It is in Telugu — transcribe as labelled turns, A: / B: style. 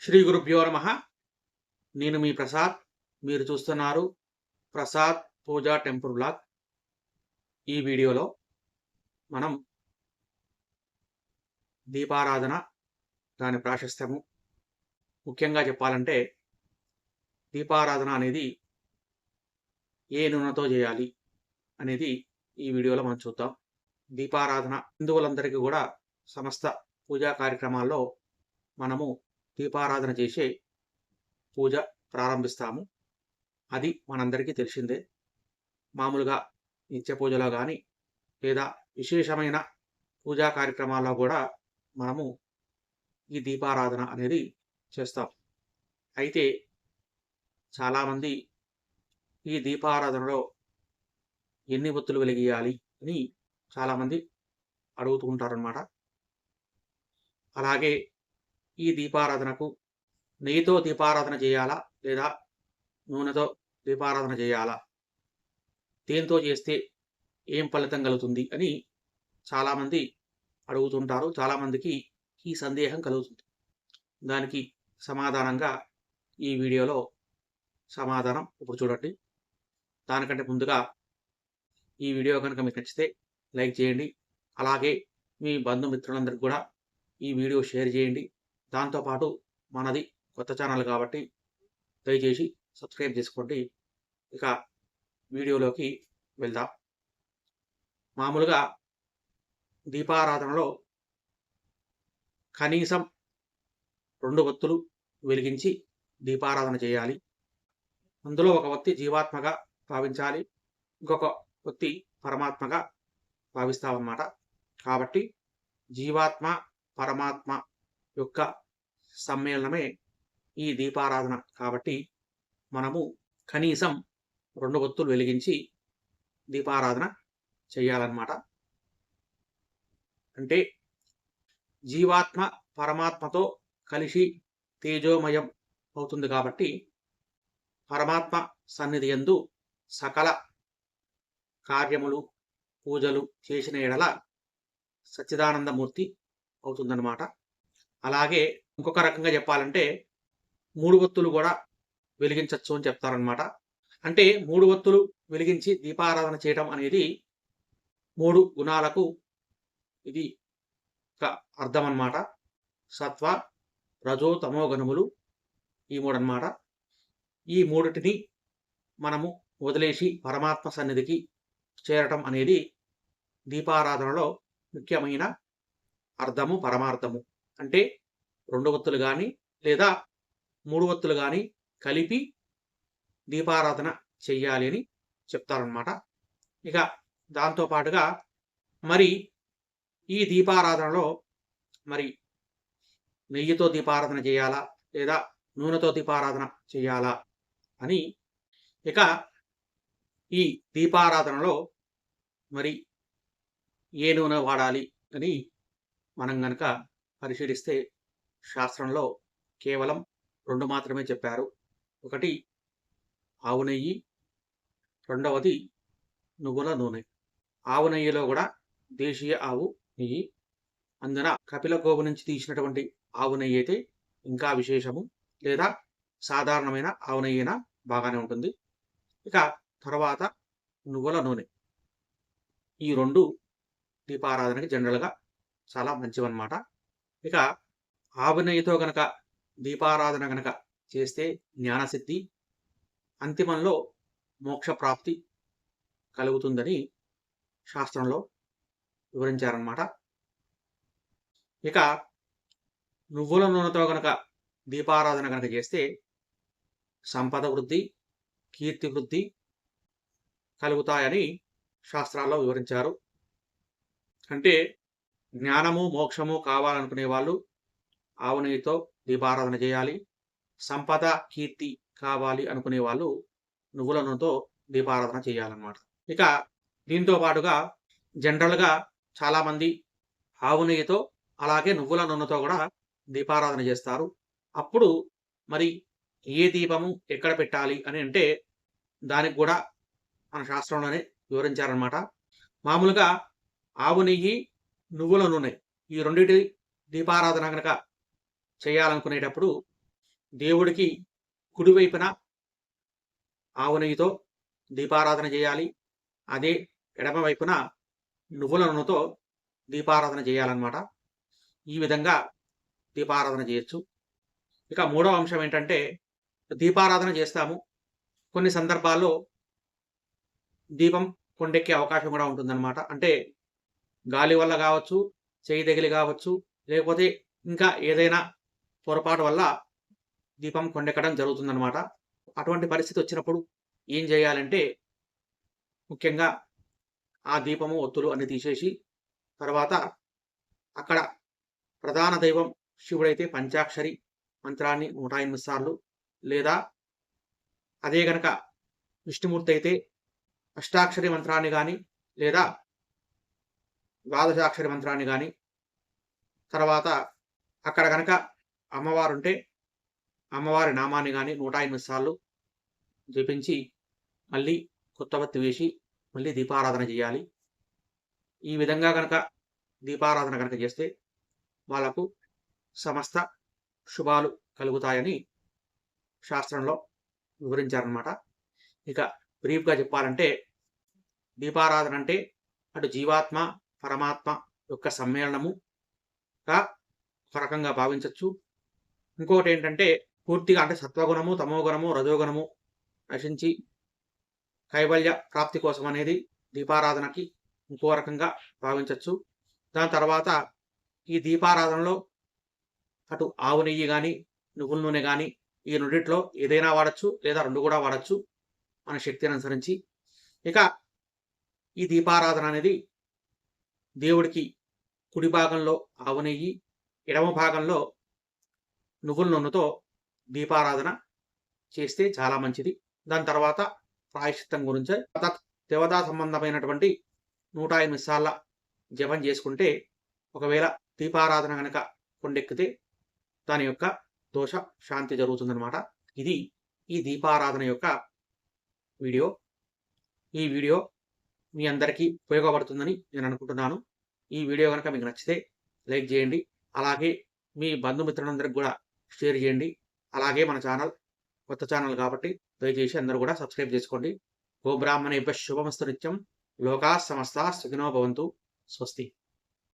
A: శ్రీ గురుభ్యో నమః. నేను మీ ప్రసాద్. మీరు చూస్తున్నారు ప్రసాద్ పూజా టెంపుల్ బ్లాగ్. ఈ వీడియోలో మనం దీపారాధన, దాని ప్రాశస్త్యము, ముఖ్యంగా చెప్పాలంటే దీపారాధన అనేది ఏ నూనెతో చేయాలి అనేది ఈ వీడియోలో మనం చూద్దాం. దీపారాధన హిందువులందరికీ కూడా సమస్త పూజా కార్యక్రమాల్లో మనము దీపారాధన చేసే పూజ ప్రారంభిస్తాము. అది మనందరికీ తెలిసిందే. మామూలుగా నిత్య పూజలో కానీ లేదా విశేషమైన పూజా కార్యక్రమాల్లో కూడా మనము ఈ దీపారాధన అనేది చేస్తాం. అయితే చాలామంది ఈ దీపారాధనలో ఎన్ని ఒత్తులు వెలిగియాలి అని చాలామంది అడుగుతూ ఉంటారనమాట. అలాగే ఈ దీపారాధనకు నెయ్యితో దీపారాధన చేయాలా లేదా నూనెతో దీపారాధన చేయాలా, దేంతో చేస్తే ఏం ఫలితం కలుగుతుంది అని చాలామంది అడుగుతుంటారు. చాలామందికి ఈ సందేహం కలుగుతుంది. దానికి సమాధానంగా ఈ వీడియోలో సమాధానం ఇప్పుడు చూడండి. దానికంటే ముందుగా ఈ వీడియో కనుక మీకు నచ్చితే లైక్ చేయండి. అలాగే మీ బంధుమిత్రులందరికీ కూడా ఈ వీడియో షేర్ చేయండి. దాంతోపాటు మనది కొత్త ఛానల్ కాబట్టి దయచేసి సబ్స్క్రైబ్ చేసుకోండి. ఇక వీడియోలోకి వెళ్దాం. మామూలుగా దీపారాధనలో కనీసం 2 ఒత్తులు వెలిగించి దీపారాధన చేయాలి. అందులో ఒక ఒత్తి జీవాత్మగా భావించాలి, ఇంకొక ఒత్తి పరమాత్మగా భావిస్తామన్నమాట. కాబట్టి జీవాత్మ పరమాత్మ యొక్క సమ్మేళనమే ఈ దీపారాధన. కాబట్టి మనము కనీసం 2 ఒత్తులు వెలిగించి దీపారాధన చేయాలన్నమాట. అంటే జీవాత్మ పరమాత్మతో కలిసి తేజోమయం అవుతుంది. కాబట్టి పరమాత్మ సన్నిధి యందు సకల కార్యములు పూజలు చేసిన ఎడల సచ్చిదానందమూర్తి అవుతుందన్నమాట. అలాగే ఇంకొక రకంగా చెప్పాలంటే 3 ఒత్తులు కూడా వెలిగించవచ్చు అని చెప్తారనమాట. అంటే 3 ఒత్తులు వెలిగించి దీపారాధన చేయడం అనేది 3 గుణాలకు ఇది ఒక అర్థం అన్నమాట. సత్వ రజో తమో గుణములు ఈ 3 అన్నమాట. ఈ 3టిని మనము వదిలేసి పరమాత్మ సన్నిధికి చేరటం అనేది దీపారాధనలో ముఖ్యమైన అర్థము, పరమార్థము. అంటే 2 ఒత్తులు కానీ లేదా 3 ఒత్తులు కానీ కలిపి దీపారాధన చెయ్యాలి అని చెప్తారనమాట. ఇక దాంతోపాటుగా మరి ఈ దీపారాధనలో మరి నెయ్యితో దీపారాధన చేయాలా లేదా నూనెతో దీపారాధన చేయాలా అని, ఇక ఈ దీపారాధనలో మరి ఏ నూనె వాడాలి అని మనం గనక పరిశీలిస్తే శాస్త్రంలో కేవలం 2 మాత్రమే చెప్పారు. ఒకటి ఆవు నెయ్యి, రెండవది నువ్వుల నూనె. ఆవు నెయ్యిలో కూడా దేశీయ ఆవు నెయ్యి, అందున కపిల గోవు నుంచి తీసినటువంటి ఆవు నెయ్యి అయితే ఇంకా విశేషము, లేదా సాధారణమైన ఆవు నెయ్యి అయినా బాగానే ఉంటుంది. ఇక తర్వాత నువ్వుల నూనె. ఈ 2 దీపారాధనకి జనరల్గా చాలా మంచివన్నమాట. ఇక ఆవు నెయ్యితో గనక దీపారాధన గనక చేస్తే జ్ఞానసిద్ధి, అంతిమంలో మోక్షప్రాప్తి కలుగుతుందని శాస్త్రంలో వివరించారన్నమాట. ఇక నువ్వుల నూనెతో గనక దీపారాధన గనక చేస్తే సంపద వృద్ధి, కీర్తి వృద్ధి కలుగుతాయని శాస్త్రాల్లో వివరించారు. అంటే జ్ఞానము మోక్షము కావాలనుకునే వాళ్ళు ఆవు నెయ్యితో దీపారాధన చేయాలి. సంపద కీర్తి కావాలి అనుకునే వాళ్ళు నువ్వుల నూనెతో దీపారాధన చేయాలన్నమాట. ఇక దీంతో పాటుగా జనరల్గా చాలామంది ఆవు నెయ్యితో అలాగే నువ్వుల నూనెతో కూడా దీపారాధన చేస్తారు. అప్పుడు మరి ఏ దీపము ఎక్కడ పెట్టాలి అని అంటే దానికి కూడా మన శాస్త్రంలోనే వివరించారనమాట. మామూలుగా ఆవు నెయ్యి, నువ్వుల నూనె ఈ రెండింటి దీపారాధన కనుక చేయాలనుకునేటప్పుడు దేవుడికి కుడివైపున ఆవు నెయ్యితో దీపారాధన చేయాలి. అదే ఎడమ వైపున నువ్వుల నూనెతో దీపారాధన చేయాలన్నమాట. ఈ విధంగా దీపారాధన చేయొచ్చు. ఇక మూడవ అంశం ఏంటంటే, దీపారాధన చేస్తాము. కొన్ని సందర్భాల్లో దీపం కొండెక్కే అవకాశం కూడా ఉంటుందన్నమాట. అంటే గాలి వల్ల కావచ్చు, చెయ్యి తగిలి కావచ్చు, లేకపోతే ఇంకా ఏదైనా పొరపాటు వల్ల దీపం కొండెక్కడం జరుగుతుందన్నమాట. అటువంటి పరిస్థితి వచ్చినప్పుడు ఏం చేయాలంటే, ముఖ్యంగా ఆ దీపము, ఒత్తులు అన్ని తీసేసి, తర్వాత అక్కడ ప్రధాన దైవం శివుడైతే పంచాక్షరి మంత్రాన్ని 108 సార్లు, లేదా అదే గనక విష్ణుమూర్తి అయితే అష్టాక్షరి మంత్రాన్ని గాని, లేదా ద్వాదశాక్షరి మంత్రాన్ని గాని, తర్వాత అక్కడ గనక అమ్మవారుంటే అమ్మవారి నామాన్ని గాని 108 సార్లు జపించి, మళ్ళీ కొత్త వత్తి వేసి, మళ్ళీ దీపారాధన చేయాలి. ఈ విధంగా గనక దీపారాధన గనక చేస్తే వాళ్ళకు సమస్త శుభాలు కలుగుతాయని శాస్త్రంలో వివరించారనమాట. ఇక బ్రీఫ్‌గా చెప్పాలంటే, దీపారాధన అంటే అటు జీవాత్మ, పరమాత్మ యొక్క సమ్మేళనముగా ఒక రకంగా భావించొచ్చు. ఇంకొకటేంటంటే, పూర్తిగా అంటే సత్వగుణము, తమోగుణము, రజోగుణము నశించి కైవల్య ప్రాప్తి కోసం అనేది దీపారాధనకి ఇంకో రకంగా భావించొచ్చు. దాని తర్వాత ఈ దీపారాధనలో అటు ఆవు నెయ్యి గాని, నువ్వుల నూనె గాని, ఈ రెండిట్లో ఏదైనా వాడొచ్చు, లేదా 2 కూడా వాడొచ్చు మన శక్తిని అనుసరించి. ఇక ఈ దీపారాధన అనేది దేవుడికి కుడి భాగంలో ఆవు నెయ్యి, ఎడమ భాగంలో నువ్వుల నూనెతో దీపారాధన చేస్తే చాలా మంచిది. దాని తర్వాత ప్రాయశ్చిత్తం గురించి దేవతా సంబంధమైనటువంటి 108 సార్ల జపం చేసుకుంటే, ఒకవేళ దీపారాధన గనక కొండెక్కితే దాని యొక్క దోష శాంతి జరుగుతుందనమాట. ఇది ఈ దీపారాధన యొక్క వీడియో. ఈ వీడియో మీ అందరికీ ఉపయోగపడుతుందని నేను అనుకుంటున్నాను. ఈ వీడియో గనక మీకు నచ్చితే లైక్ చేయండి. అలాగే మీ బంధుమిత్రులందరికి కూడా షేర్ చేయండి. అలాగే మన ఛానల్ కొత్త ఛానల్ కాబట్టి దయచేసి అందరూ కూడా సబ్స్క్రైబ్ చేసుకోండి. గోబ్రాహ్మణేభ్యః శుభమస్తు నిత్యం. లోకాః సమస్తాః సుఖినో భవంతు. స్వస్తి.